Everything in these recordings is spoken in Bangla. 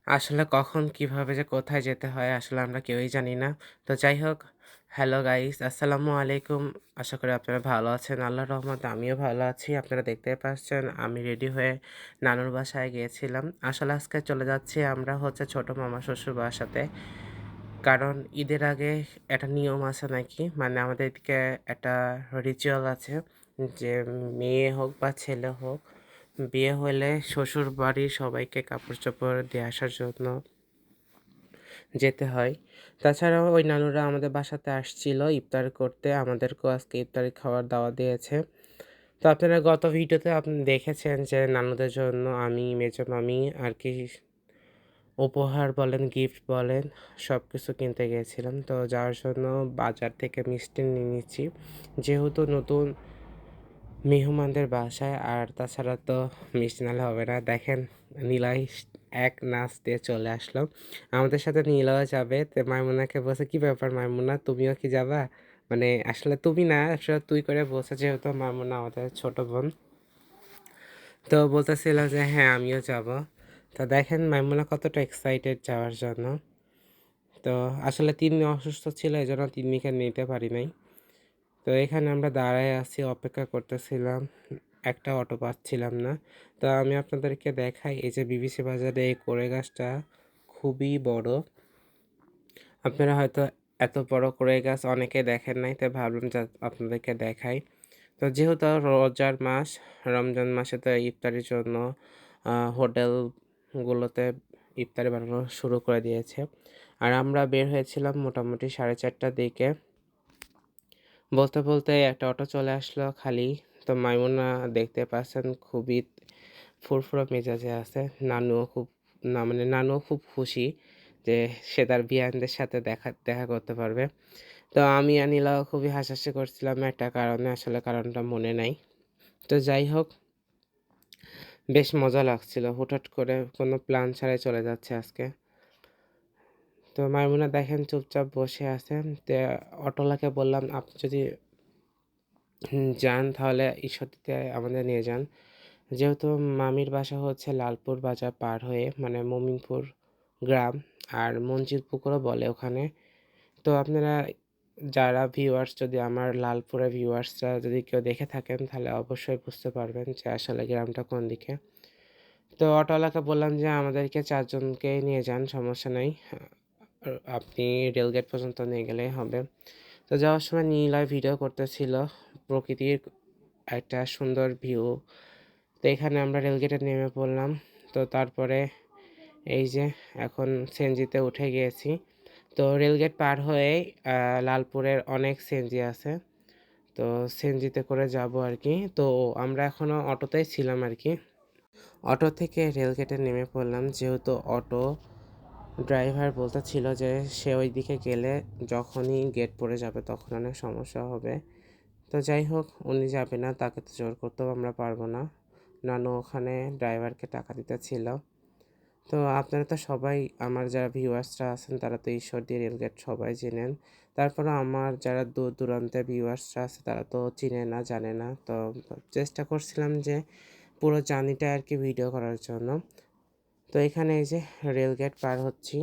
আসলে কখন কিভাবে যে কোথায় যেতে হয় আসলে আমরা কেউই জানি না। তো যাই হোক, হ্যালো গাইস, আসসালামু আলাইকুম। আশা করি আপনারা ভালো আছেন। আল্লাহর রহমতে আমিও ভালো আছি। আপনারা দেখতেই পাচ্ছেন আমি রেডি হয়ে নানুর বাসায় গিয়েছিলাম। আসলে আজকে চলে যাচ্ছি আমরা ছোট মামা শ্বশুর বাসাতে। কারণ ঈদের আগে একটা নিয়ম আছে নাকি, মানে আমাদের এদিকে একটা রিচুয়াল আছে যে মেয়ে হোক বা ছেলে হোক, বিয়ে হলে শ্বশুর বাড়ির সবাইকে কাপড়-চোপড় দিয়ে আসার জন্য যেতে হয়। তাছাড়াও ওই নানুরা আমাদের বাসাতে আসছিল ইফতার করতে। আমাদেরকেও আজকে ইফতারি খাওয়ার দাওয়াত দিয়েছে। তো আপনারা গত ভিডিওতে আপনি দেখেছেন যে নানুদের জন্য আমি, মেজো মামি আরকি উপহার বলেন, গিফট বলেন সবকিছু কিনতে গিয়েছিলাম। তো যাওয়ার জন্য বাজার থেকে মিষ্টি নিয়ে নিচ্ছি। যেহেতু নতুন মেহমানদের বাসায়, আর তাছাড়া তো মিষ্টি নাহলে হবে না। দেখেন নিলয় এক নাচ দিয়ে চলে আসলো। আমাদের সাথে নীলাও যাবে। তো মাইমুনাকে বলছে, "কি ব্যাপার মাইমুনা, তুমিও কি যাবা?" মানে আসলে তুমি না, আসলে তুই করে বলছে, যেহেতু মাইমুনা আমাদের ছোট বোন। তো বলতেছিল যে, "হ্যাঁ, আমিও যাবো।" তো দেখেন মাইমুনা কতটা এক্সাইটেড যাওয়ার জন্য। তো আসলে তিন্নি অসুস্থ ছিল, এজন্য তিন্নিকে নিতে পারি নাই। তো এখানে আমরা দাঁড়ায় আছি, অপেক্ষা করতেছিলাম। একটা অটো পাচ্ছিলাম না। তো আমি আপনাদেরকে দেখাই, এই যে বিবিসি বাজারে এই কড়ই গাছটা খুবই বড়। আপনারা হয়তো এত বড় কড়ই গাছ অনেকে দেখেন নাই, তাই ভাবলাম যে আপনাদেরকে দেখাই। তো যেহেতু রোজার মাস, রমজান মাসে তো ইফতারির জন্য হোটেলগুলোতে ইফতারি বানানো শুরু করে দিয়েছে। আর আমরা বের হয়েছিলাম মোটামুটি 4:30টার দিকে। বলতে বলতে একটা অটো চলে আসলো খালি। তো মাইমুনা দেখতে পাচ্ছেন খুবই ফুরফুরে মেজাজে আছে। নানুও খুব মানে নানুও খুব খুশি যে সে তার বিয়ানদের সাথে দেখা করতে পারবে। তো আমি আর নীলাও খুবই হাসাহাসি করছিলাম একটা কারণে, আসলে কারণটা মনে নাই। তো যাই হোক, বেশ মজা লাগছিল। হুটহাট করে কোনো প্ল্যান ছাড়াই চলে যাচ্ছে আজকে। তো মাইমুনা দেখেন চুপচাপ বসে আছে। তো অটোওয়ালাকে বললাম, "আপনি যদি যান তাহলে ঈশ্বরদীতে আমাদের নিয়ে যান।" যেহেতু মামির বাসা লালপুর বাজার পার হয়ে, মানে মমিনপুর গ্রাম, আর মঞ্জিল পুকুরও বলে ওখানে। তো আপনারা যারা ভিউয়ার্স, যদি আমার লালপুরের ভিউয়ার্সরা যদি কেউ দেখে থাকেন তাহলে অবশ্যই বুঝতে পারবেন যে আসলে গ্রামটা কোন দিকে। তো অটোওয়ালাকে বললাম যে আমাদেরকে 4 জনকেই নিয়ে যান, সমস্যা নাই। আপনি রেলগেট পর্যন্ত নিয়ে গেলেই হবে। তো যাওয়ার সময় নীলয় ভিডিও করতেছিল প্রকৃতির একটা সুন্দর ভিউ। তো এখানে আমরা রেলগেটে নেমে পড়লাম। তো তারপরে এই যে এখন সিএনজিতে উঠে গিয়েছি। তো রেলগেট পার হয়েই লালপুরের অনেক সিএনজি আছে। তো সিএনজিতে করে যাব আরকি। তো আমরা এখনও অটোতেই ছিলাম আরকি। অটো থেকে রেলগেটে নেমে পড়লাম। যেহেতু অটো ড্রাইভার বলতেছিল যে সে ওইদিকে গেলে যখনই গেট পড়ে যাবে তখন অনেক সমস্যা হবে। তো যাই হোক, উনি যাবে না, তাকে তো জোর করতেও আমরা পারবো না। নানু ওখানে ড্রাইভারকে টাকা দিতেছিল। তো আপনারা তো সবাই, আমার যারা ভিউয়ার্সরা আছেন তারা তো ঈশ্বরদী রেলগেট সবাই চেনেন। তারপরেও আমার যারা দূর দূরান্তের ভিউয়ার্সরা আছে তারা তো চিনে না, জানে না। তো চেষ্টা করছিলাম যে পুরো জার্নিটা আরকি ভিডিও করার জন্য। তো এখানে এই যে রেলগেট পার হচ্ছি।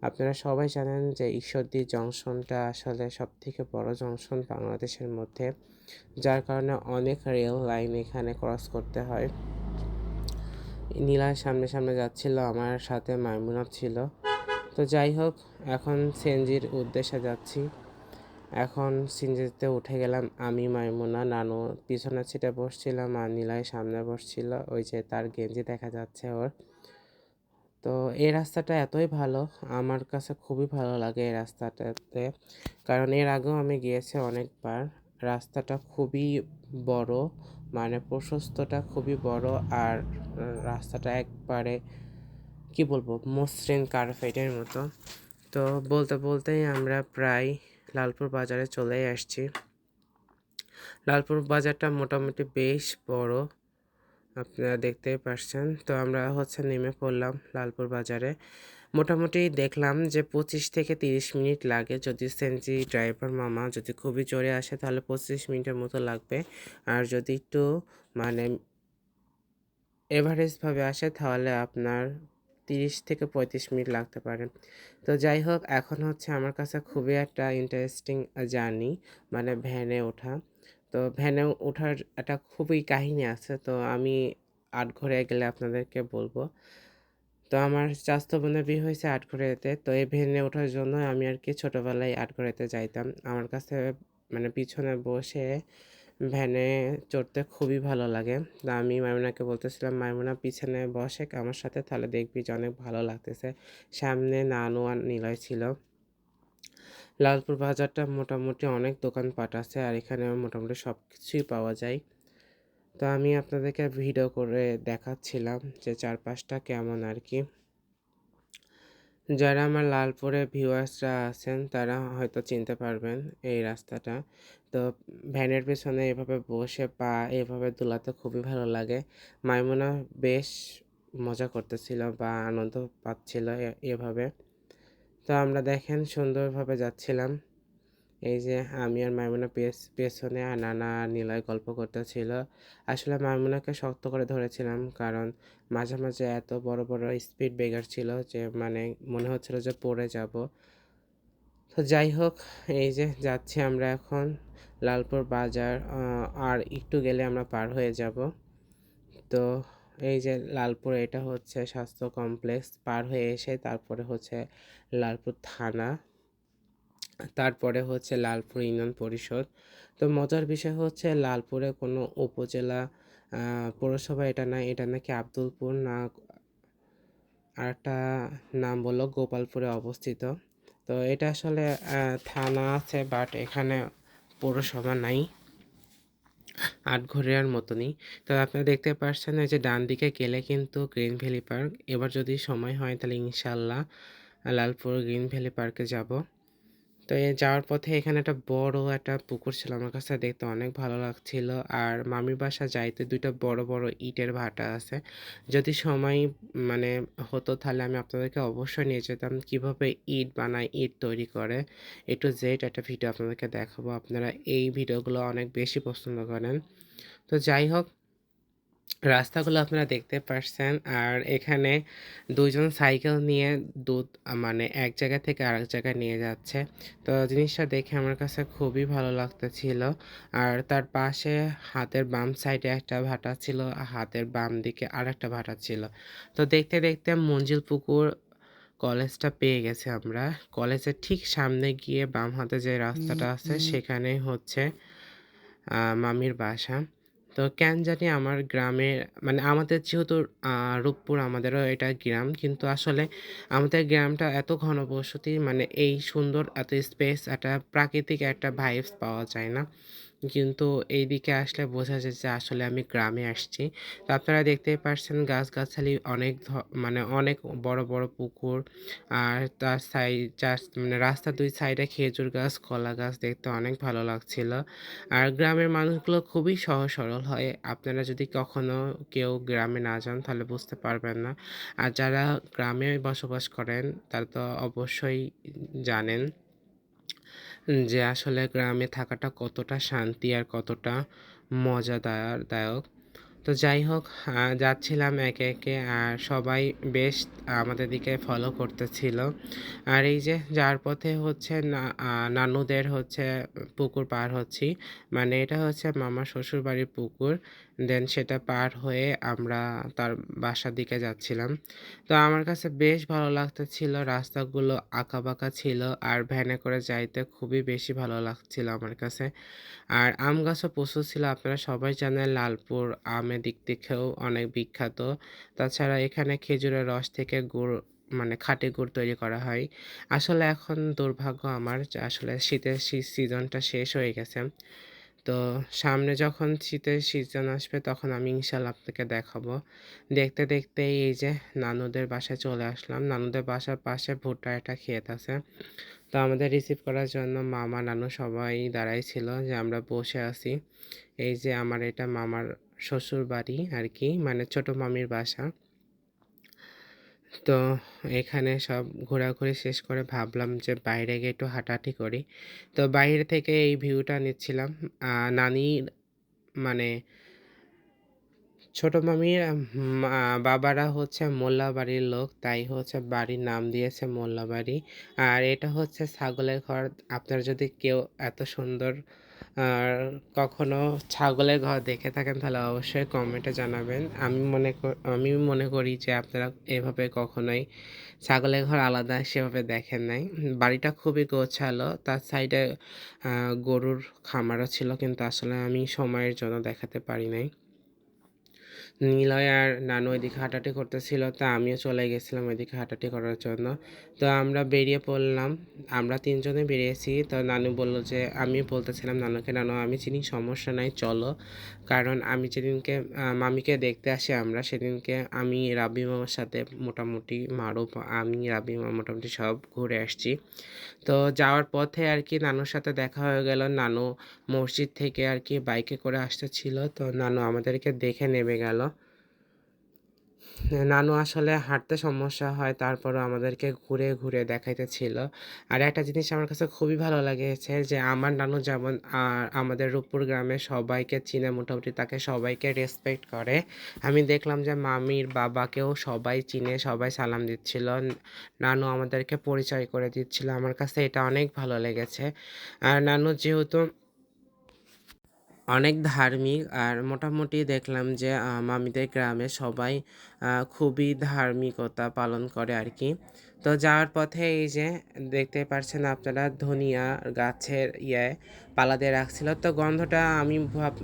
আপনারা সবাই জানেন যে ঈশ্বরদী জংশনটা আসলে সবথেকে বড় জংশন বাংলাদেশের মধ্যে। যার কারণে অনেক রেল লাইন এখানে ক্রস করতে হয়। নীলয় সামনে সামনে যাচ্ছিল, আমার সাথে মাইমুনা ছিল। তো যাই হোক, এখন সিএনজির উদ্দেশ্যে যাচ্ছি। এখন সিএনজিতে উঠে গেলাম আমি, মাইমুনা, নানু পিছনের সিটে বসছিলাম আর নীলয় সামনে বসছিল। ওই যে তার গেঞ্জি দেখা যাচ্ছে ওর। তো এই রাস্তাটা এতই ভালো, আমার কাছে খুবই ভালো লাগে এই রাস্তাটাতে। কারণ এর আগেও আমি গিয়েছি অনেকবার। রাস্তাটা খুবই বড়, মানে প্রশস্তটা খুবই বড়। আর রাস্তাটা একবারে কি বলবো, মসৃণ কার্পেটের মতো। তো বলতে বলতেই আমরা প্রায় লালপুর বাজারে চলেই আসছি। লালপুর বাজারটা মোটামুটি বেশ বড়, আপনারা দেখতেই পারছেন। তো আমরা নেমে পড়লাম লালপুর বাজারে। মোটামুটি দেখলাম যে 25 থেকে 30 মিনিট লাগে। যদি সিএনজি ড্রাইভার মামা যদি খুবই জোরে আসে তাহলে 25 মিনিটের মতো লাগবে। আর যদি একটু মানে এভারেজভাবে আসে তাহলে আপনার 30 থেকে 35 মিনিট লাগতে পারে। তো যাই হোক এখন হচ্ছে আমার কাছে খুবই একটা ইন্টারেস্টিং জার্নি মানে ভ্যানে ওঠা। তো ভ্যানে ওঠার একটা খুবই কাহিনী আছে। তো আমি আটঘরিয়া গেলে আপনাদেরকে বলব। তো আমার চাচাতো বোনের বিয়ে হয়েছে আটঘরিয়াতে। তো এই ভ্যানে ওঠার জন্য আমি আরকি ছোটবেলায় আটঘরিয়াতে যাইতাম। আমার কাছে মানে পিছনে বসে ভ্যানে চড়তে খুবই ভালো লাগে। তো আমি মাইমুনাকে বলতেছিলাম, "মাইমুনা পিছনে বসে আমার সাথে তাহলে দেখবি যে অনেক ভালো লাগতেছে।" সামনে নানু আর নিলয় ছিল। লালপুর বাজারটা মোটামুটি অনেক দোকানপাট আছে আর এখানে মোটামুটি সবকিছুই পাওয়া যায়। তো আমি আপনাদেরকে ভিডিও করে দেখাচ্ছিলাম যে চারপাশটা কেমন আরকি। যারা আমার লালপুরে ভিউয়ার্সরা আছেন তারা হয়তো চিনতে পারবেন এই রাস্তাটা। তো ভ্যানের পেছনে এভাবে বসে পা এভাবে দোলাতে খুবই ভালো লাগে। মাইমুনা বেশ মজা করতেছিল বা আনন্দ পাচ্ছিল এভাবে। তো আমরা দেখেন সুন্দরভাবে যাচ্ছিলাম। এই যে আমি আর মাইমুনা পেছনে আর নানা আর নিলয় গল্প করতেছিল। আসলে মাইমুনাকে শক্ত করে ধরেছিলাম কারণ মাঝে, মাঝে এত বড়, বড় স্পিড ব্রেকার ছিল যে মানে মনে হচ্ছিল যে পড়ে যাব। তো যাই হোক এই যে যাচ্ছি আমরা এখন লালপুর বাজার আর একটু গেলে আমরা পার হয়ে যাব। তো এই যে লালপুর এটা হচ্ছে স্বাস্থ্য কমপ্লেক্স পার হয়ে এসে তারপরে হচ্ছে লালপুর থানা। তারপরে হচ্ছে লালপুর ইউনিয়ন পরিষদ। তো মজার বিষয় হচ্ছে লালপুরে কোনো উপজেলা পৌরসভা এটা না, এটা নাকি আব্দুলপুর না আরেকটা নাম বলল গোপালপুরে অবস্থিত। তো এটা আসলে থানা আছে বাট এখানে পৌরসভা নাই। আটঘরিয়ার মতনই। তো আপনারা দেখতে পাচ্ছেন এই যে ডান দিকে গেলে কিন্তু গ্রিন ভ্যালি পার্ক। এবার যদি সময় হয় তাহলে ইনশাআল্লাহ লালপুর গ্রিন ভ্যালি পার্কে যাব। তো যাওয়ার পথে এখানে একটা বড় একটা পুকুর ছিল। আমার কাছে দেখতে অনেক ভালো লাগছিল। আর মামির বাসা যাইতে ২ টা বড়, বড় ইটের ভাটা আছে। যদি সময় মানে হতো তাহলে আমি আপনাদেরকে অবশ্যই নিয়ে যেতাম কিভাবে ইট বানায়, ইট তৈরি করে। A to Z একটা ভিডিও আপনাদেরকে দেখাবো। আপনারা এই ভিডিওগুলো অনেক বেশি পছন্দ করেন। তো যাই হোক রাস্তাগুলো আপনারা দেখতে পারছেন। আর এখানে ২ জন সাইকেল নিয়ে দুধ মানে এক জায়গা থেকে আরেক জায়গায় নিয়ে যাচ্ছে। তো জিনিসটা দেখে আমার কাছে খুবই ভালো লাগতেছিল। আর তার পাশে হাতের বাম সাইডে একটা ভাটা ছিল, হাতের বাম দিকে আরেকটা ভাটা ছিল। তো দেখতে, দেখতে মঞ্জিল পুকুর কলেজটা পেয়ে গেছি আমরা। কলেজের ঠিক সামনে গিয়ে বাম হাতে যে রাস্তাটা আছে সেখানেই হচ্ছে মামির বাসা। তো কেন জানি আমার গ্রামের মানে আমাদের যেহেতু আ রূপপুর আমাদেরও এটা গ্রাম। কিন্তু আসলে আমাদের গ্রামটা এত ঘনবসতি মানে এই সুন্দর এত স্পেস একটা প্রাকৃতিক একটা ভাইবস পাওয়া যায় না। কিন্তু এইদিকে আসলে বোঝা যায় যে আসলে আমি গ্রামে আসছি। তো আপনারা দেখতেই পারছেন গাছগাছালি অনেক মানে অনেক বড়, বড় পুকুর। আর তার মানে রাস্তার ২ সাইডে খেজুর গাছ, কলা গাছ দেখতে অনেক ভালো লাগছিল। আর গ্রামের মানুষগুলো খুবই সহজ সরল হয়। আপনারা যদি কখনো কেউ গ্রামে না যান তাহলে বুঝতে পারবেন না। আর যারা গ্রামে বসবাস করেন তারা তো অবশ্যই জানেন যে আসলে গ্রামে থাকাটা কতটা শান্তি আর কতটা দায়ক। তো যাই হোক যাচ্ছিলাম একে, একে আর সবাই বেশ আমাদের দিকে ফলো করতেছিল। আর এই যে যাওয়ার পথে হচ্ছে নানুদের হচ্ছে পুকুর পার হচ্ছি। মানে এটা হচ্ছে মামার শ্বশুরবাড়ির পুকুর। দেন সেটা পার হয়ে আমরা তার বাসার দিকে যাচ্ছিলাম। তো আমার কাছে বেশ ভালো লাগতেছিল। রাস্তাগুলো আঁকাবাঁকা ছিল আর ভ্যানে করে যাইতে খুবই বেশি ভালো লাগছিল আমার কাছে। আর আম গাছও প্রচুর ছিল। আপনারা সবাই জানেন লালপুর আমের দিক থেকেও অনেক বিখ্যাত। তাছাড়া এখানে খেজুরের রস থেকে গুড় মানে খাঁটি গুড় তৈরি করা হয়। আসলে এখন দুর্ভাগ্য আমার যে আসলে শীতের সিজনটা শেষ হয়ে গেছে। তো সামনে যখন শীতের সিজন আসবে তখন আমি ইনশাআল্লাহ আপনাকে দেখাবো। দেখতে, দেখতেই এই যে নানুদের বাসায় চলে আসলাম। নানুদের বাসার পাশে ভুট্টার একটা ক্ষেত আছে। তো আমাদের রিসিভ করার জন্য মামা, নানু সবাই দাঁড়াই ছিল যে আমরা বসে আছি। এই যে আমার এটা মামার শ্বশুরবাড়ি আরকি মানে ছোট মামির বাসা। তো এখানে সব ঘোরাঘুরি শেষ করে ভাবলাম যে বাইরে গিয়ে একটু হাঁটাহাঁটি করি। তো বাইরে থেকে এই ভিউটা নিচ্ছিলাম। নানির মানে ছোট মামির বাবারা হচ্ছে মোল্লাবাড়ির লোক, তাই হচ্ছে বাড়ির নাম দিয়েছে মোল্লাবাড়ি। আর এটা হচ্ছে ছাগলের ঘর। আপনারা যদি কেউ এত সুন্দর আর কখনো ছাগলের ঘর দেখে থাকেন তাহলে অবশ্যই কমেন্টে জানাবেন। আমি মনে করি যে আপনারা এভাবে কখনোই ছাগলের ঘর আলাদা সেভাবে দেখেন নাই। বাড়িটা খুবই গোছালো। তার সাইডে গরুর খামারও ছিল, কিন্তু আসলে আমি সময়ের জন্য দেখাতে পারি নাই। নিলয় আর নানু ওইদিকে হাঁটাহাঁটি করতেছিল, তা আমিও চলে গেছিলাম ওইদিকে হাঁটাহাঁটি করার জন্য। তো আমরা বেরিয়ে পড়লাম। আমরা ৩ জনে বেরিয়েছি। তো নানু বলল যে আমি বলতেছিলাম নানুকে, "নানু আমি চিনি, সমস্যা নাই চলো।" কারণ আমি যেদিনকে মামিকে দেখতে আসি আমরা, সেদিনকে আমি রাব্বি মামার সাথে মোটামুটি মারুফ, আমি রাব্বি মামা মোটামুটি সব ঘুরে আসছি। তো যাওয়ার পথে আরকি নানুর সাথে দেখা হয়ে গেল। নানু মসজিদ থেকে আরকি বাইকে করে আসতেছিল। তো নানু আমাদেরকে দেখে নেমে গেল। নানু আসলে হাঁটতে সমস্যা হয়, তারপরও আমাদেরকে ঘুরে, ঘুরে দেখাইতেছিল। আর একটা জিনিস আমার কাছে খুবই ভালো লেগেছে যে আমার নানু যেমন আমাদের রূপপুর গ্রামে সবাইকে চিনে, মোটামুটি তাকে সবাইকে রেসপেক্ট করে। আমি দেখলাম যে মামির বাবাকেও সবাই চিনে, সবাই সালাম দিচ্ছিল। নানু আমাদেরকে পরিচয় করে দিচ্ছিল। আমার কাছে এটা অনেক ভালো লেগেছে। আর নানু যেহেতু অনেক ধার্মিক, আর মোটামুটি দেখলাম যে মামিদের গ্রামে সবাই খুবই ধার্মিকতা পালন করে আরকি। তো যাওয়ার পথে এই যে দেখতে পারছেন আপনারা ধনিয়া গাছের পালা দিয়ে রাখছিল। তো গন্ধটা আমি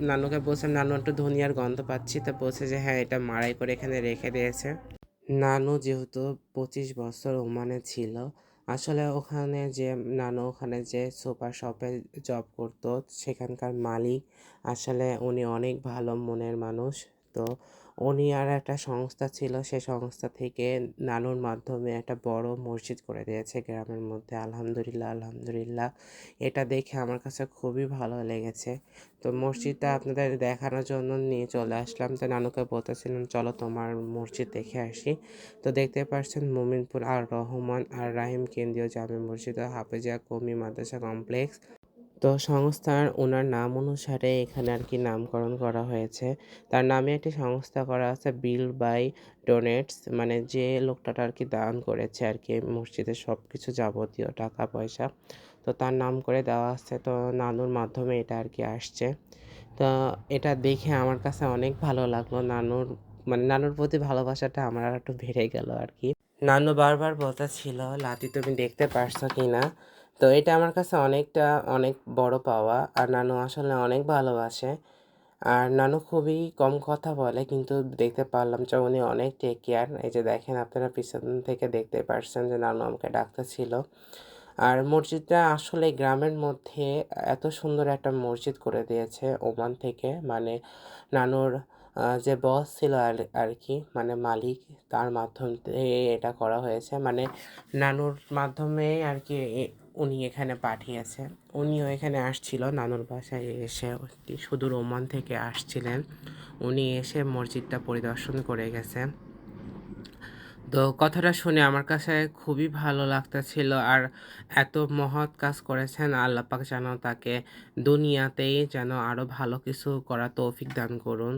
নানুকে বলছিলাম, "নানু একটু ধনিয়ার গন্ধ পাচ্ছি।" তো বলছে যে, "হ্যাঁ, এটা মাড়াই করে এখানে রেখে দিয়েছে।" নানু যেহেতু ২৫ বছর ওমানে ছিল, আসলে নানু ওখানে যে সুপার শপে জব করতো, সেখানকার মালিক আসলে উনি অনেক ভালো মনের মানুষ। তো উনি আর একটা সংস্থা ছিল, সে সংস্থা থেকে নানুর মাধ্যমে একটা বড় মসজিদ করে দিয়েছে গ্রামের মধ্যে। আলহামদুলিল্লাহ, আলহামদুলিল্লাহ। এটা দেখে আমার কাছে খুবই ভালো লেগেছে। তো মসজিদটা আপনাদের দেখানোর জন্য নিয়ে চলে আসলাম। তো নানুকে বলতেছিলাম, "চলো তোমার মসজিদ দেখে আসি।" তো দেখতে পাচ্ছেন মোমিনপুর আর রহমান আর রাহিম কেন্দ্রীয় জামে মসজিদ ও হাফেজিয়া কওমি মাদ্রাসা কমপ্লেক্স। তো সংস্থার ওনার নাম অনুসারে এখানে আরকি নামকরণ করা হয়েছে। তার নামে একটি সংস্থা করা আছে, বিল বাই ডোনেটস, মানে যে লোকটা আরকি দান করেছে আরকি মসজিদের সবকিছু যাবতীয় টাকা-পয়সা। তো তার নাম করে দেওয়া আছে। তো নানুর মাধ্যমে এটা আরকি আসছে। তো এটা দেখে আমার কাছে অনেক ভালো লাগলো। নানুর প্রতি ভালোবাসাটা আমার আরেকটু বেড়ে গেল আরকি। নানু বারবার বলতেছিল, "লাতি তুমি দেখতে পারছো কিনা?" তো এটা আমার কাছে অনেক বড় পাওয়া। আর নানু আসলে অনেক ভালোবাসে। আর নানু খুবই কম কথা বলে, কিন্তু দেখতে পারলাম যে উনি অনেক টেক কেয়ার। এই যে দেখেন আপনারা পিছন থেকে দেখতে পারছেন যে নানু আমাকে ডাকতেছিল। আর মসজিদটা আসলে গ্রামের মধ্যে এত সুন্দর একটা মসজিদ করে দিয়েছে ওমান থেকে। মানে নানুর যে বস ছিল আরকি, মানে মালিক, তার মাধ্যম দিয়ে এটা করা হয়েছে। মানে নানুর মাধ্যমে আরকি উনি এখানে পাঠিয়েছে। উনিও এখানে আসছিল নানুর বাসায় এসে, সুদূর ওমান থেকে আসছিলেন। উনি এসে মসজিদটা পরিদর্শন করে গেছে। তো কথাটা শুনে আমার কাছে খুবই ভালো লাগতেছিল। আর এত মহৎ কাজ করেছেন, আল্লাহ পাক যেন তাকে দুনিয়াতেই যেন আরো ভালো কিছু করার তৌফিক দান করুন।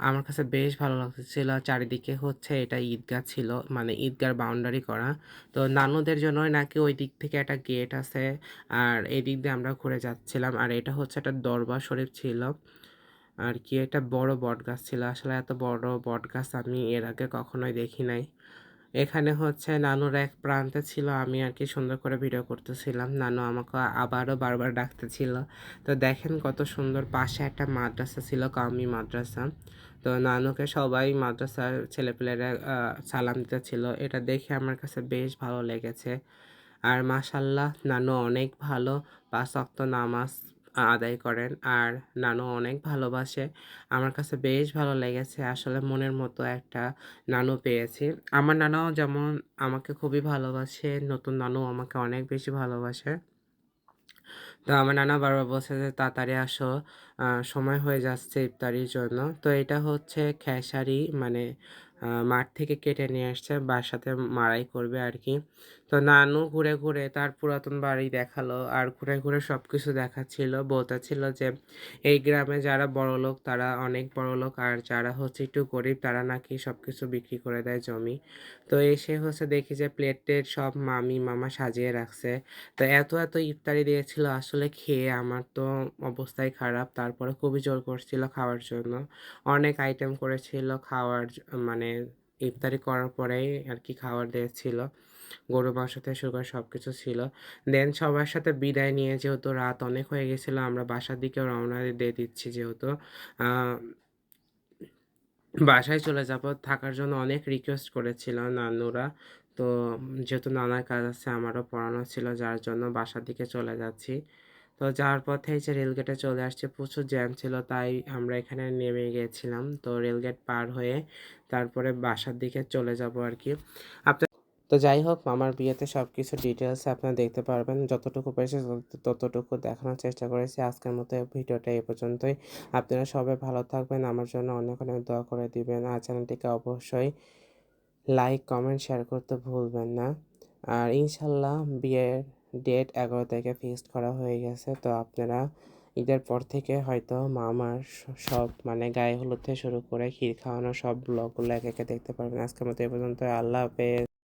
আমার কাছে বেশ ভালো লাগতেছিল। চারিদিকে হচ্ছে এটা ঈদগাহ ছিল, মানে ঈদগাহর বাউন্ডারি করা। তো নানুদের জন্যই নাকি ওই দিক থেকে একটা গেট আছে। আর এদিক দিয়ে আমরা ঘুরে যাচ্ছিলাম। আর এটা হচ্ছে একটা দরবার শরীফ ছিল। আর কি একটা বড় বটগাছ ছিল। আসলে এত বড় বটগাছ আমি এর আগে কখনোই দেখি নাই। এখানে হচ্ছে নানুর এক প্রান্তে ছিল, আমি আরকি সুন্দর করে ভিডিও করতেছিলাম। নানু আমাকে আবারও বারবার ডাকতেছিল। তো দেখেন কত সুন্দর, পাশে একটা মাদ্রাসা ছিল, কওমি মাদ্রাসা। তো নানুকে সবাই মাদ্রাসার ছেলেপেলেরা সালাম দিতেছিল। এটা দেখে আমার কাছে বেশ ভালো লেগেছে। আর মাশাআল্লাহ নানু অনেক ভালো ৫ ওয়াক্ত নামাজ আদায় করেন। আর নানু অনেক ভালোবাসে। আমার কাছে বেশ ভালো লেগেছে। আসলে মনের মতো একটা নানু পেয়েছি। আমার নানাও যেমন আমাকে খুবই ভালোবাসে, নতুন নানু আমাকে অনেক বেশি ভালোবাসে। তো আমার নানা বারবার বলছে যে, "তাড়াতাড়ি আসো, আ সময় হয়ে যাচ্ছে ইফতারির জন্য।" তো এটা হচ্ছে খেসারি, মানে মাঠ থেকে কেটে নিয়ে আসছে, বাসাতে মাড়াই করবে আরকি। তো নানু ঘুরে, ঘুরে তার পুরাতন বাড়ি দেখালো আর ঘুরে, ঘুরে সবকিছু দেখাচ্ছিল। বলতেছিল যে এই গ্রামে যারা বড়লোক তারা অনেক বড়লোক আর যারা হচ্ছে একটু গরিব তারা নাকি সবকিছু বিক্রি করে দেয় জমি। তো এসে হচ্ছে দেখি যে প্লেট-টেট সব মামা সাজিয়ে রাখছে। তো এত ইফতারি দিয়েছিল আসলে খেয়ে আমার তো অবস্থাই খারাপ। তারপরে খুবই জোর করছিল খাওয়ার জন্য। অনেক আইটেম করেছিল খাওয়ার মানে ইফতারি করার পরেই আরকি খাবার দিয়েছিল। গরুর মাংস থেকে শুরু করে সবকিছু ছিল। দেন সবার সাথে বিদায় নিয়ে যেহেতু রাত অনেক হয়ে গেছিল আমরা বাসার দিকে রওনা দিয়ে দিচ্ছি যেহেতু। আ বাসায় চলে যাব। থাকার জন্য অনেক রিকোয়েস্ট করেছিল নানুরা। তো যেহেতু নানার কাজ আছে আমারও পড়ানো ছিল যার জন্য বাসার দিকে চলে যাচ্ছি। তো যাওয়ার পথে এই যে রেলগেটে চলে আসছি প্রচুর জ্যাম ছিল তাই আমরা এখানে নেমে গিয়েছিলাম। তো রেলগেট পার হয়ে তারপরে বাসার দিকে চলে যাব আরকি। তো যাই হোক মামার বিয়েতে সবকিছু ডিটেইলসে আপনারা দেখতে পারবেন। যতটুকু পেরেছি ততটুকু দেখানোর চেষ্টা করেছি। আজকের মতো ভিডিওটা এ পর্যন্তই। আপনারা সবাই ভালো থাকবেন। আমার জন্য অনেক দোয়া করে দিবেন। আর চ্যানেলটিকে অবশ্যই লাইক, কমেন্ট, শেয়ার করতে ভুলবেন না। আর ইনশাআল্লাহ বিয়ের ডেট ১১ তারিখে ফিক্সড করা হয়ে গেছে। তো আপনারা ঈদের পর থেকে হয়তো মামার সব মানে গায়ে হলুদ থেকে শুরু করে ক্ষীর খাওয়ানো সব ব্লগগুলো একে, একে দেখতে পারবেন। আজকের মতো এ পর্যন্ত। আল্লাহ হাফেজ।